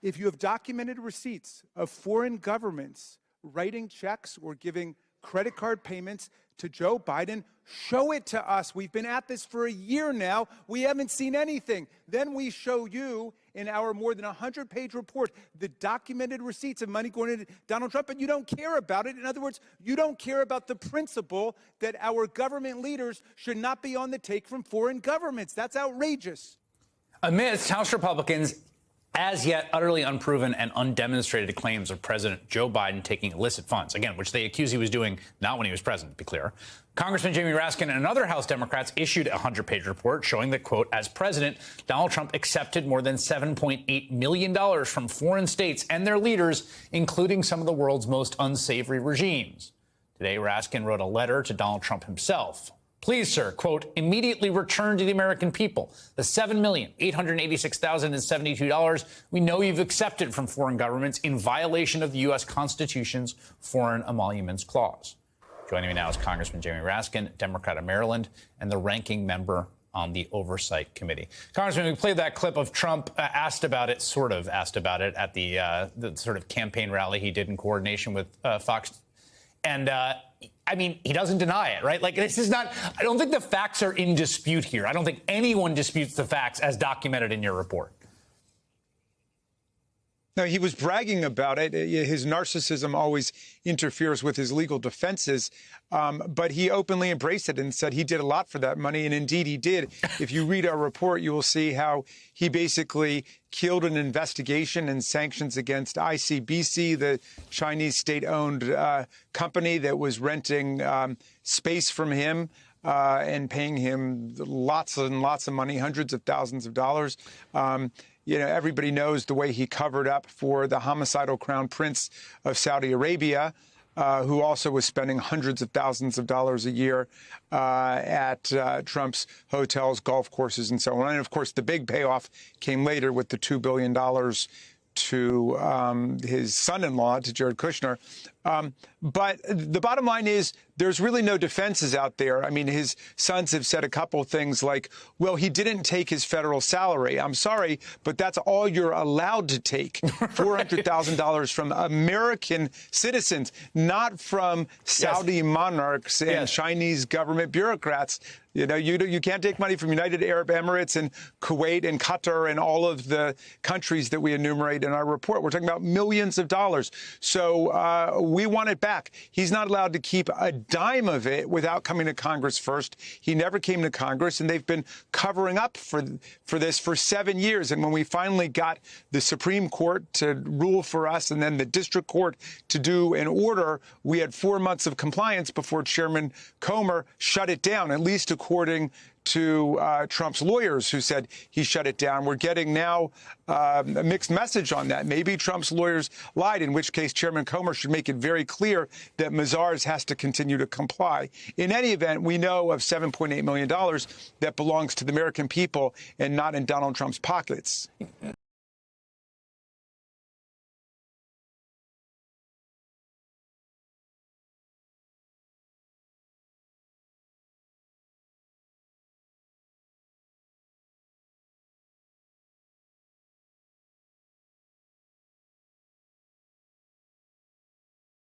If you have documented receipts of foreign governments writing checks or giving credit card payments to Joe Biden, show it to us. We've been at this for a year now. We haven't seen anything. Then we show you in our more than 100-page report the documented receipts of money going to Donald Trump, and you don't care about it. In other words, you don't care about the principle that our government leaders should not be on the take from foreign governments. That's outrageous. Amidst House Republicans' as yet utterly unproven and undemonstrated claims of President Joe Biden taking illicit funds, again, which they accuse he was doing not when he was president, to be clear. Congressman Jamie Raskin and other House Democrats issued a 100-page report showing that, quote, as president, Donald Trump accepted more than $7.8 million from foreign states and their leaders, including some of the world's most unsavory regimes. Today, Raskin wrote a letter to Donald Trump himself. Please, sir, quote, immediately return to the American people the $7,886,072 we know you've accepted from foreign governments in violation of the U.S. Constitution's Foreign Emoluments Clause. Joining me now is Congressman Jamie Raskin, Democrat of Maryland, and the ranking member on the Oversight Committee. Congressman, we played that clip of Trump asked about it at the sort of campaign rally he did in coordination with Fox. And I mean, he doesn't deny it, right? Like, this is not, I don't think the facts are in dispute here. I don't think anyone disputes the facts as documented in your report. No, he was bragging about it. His narcissism always interferes with his legal defenses. But he openly embraced it and said he did a lot for that money. And indeed, he did. If you read our report, you will see how he basically killed an investigation and sanctions against ICBC, the Chinese state-owned company that was renting space from him and paying him lots and lots of money, hundreds of thousands of dollars. You know, everybody knows the way he covered up for the homicidal crown prince of Saudi Arabia, who also was spending hundreds of thousands of dollars a year at Trump's hotels, golf courses, and so on. And, of course, the big payoff came later with the $2 billion to his son-in-law, to Jared Kushner. But the bottom line is there's really no defenses out there. I mean, his sons have said a couple of things like, well, he didn't take his federal salary. I'm sorry, but that's all you're allowed to take, $400,000 from American citizens, not from Saudi monarchs and Chinese government bureaucrats. You know, you can't take money from United Arab Emirates and Kuwait and Qatar and all of the countries that we enumerate in our report. We're talking about millions of dollars. So we want it back. He's not allowed to keep a dime of it without coming to Congress first. He never came to Congress, and they've been covering up for this for 7 years. And when we finally got the Supreme Court to rule for us and then the district court to do an order, we had 4 months of compliance before Chairman Comer shut it down, at least according to Trump's lawyers, who said he shut it down. We're getting now a mixed message on that. Maybe Trump's lawyers lied, in which case Chairman Comer should make it very clear that Mazars has to continue to comply. In any event, we know of $7.8 million that belongs to the American people and not in Donald Trump's pockets.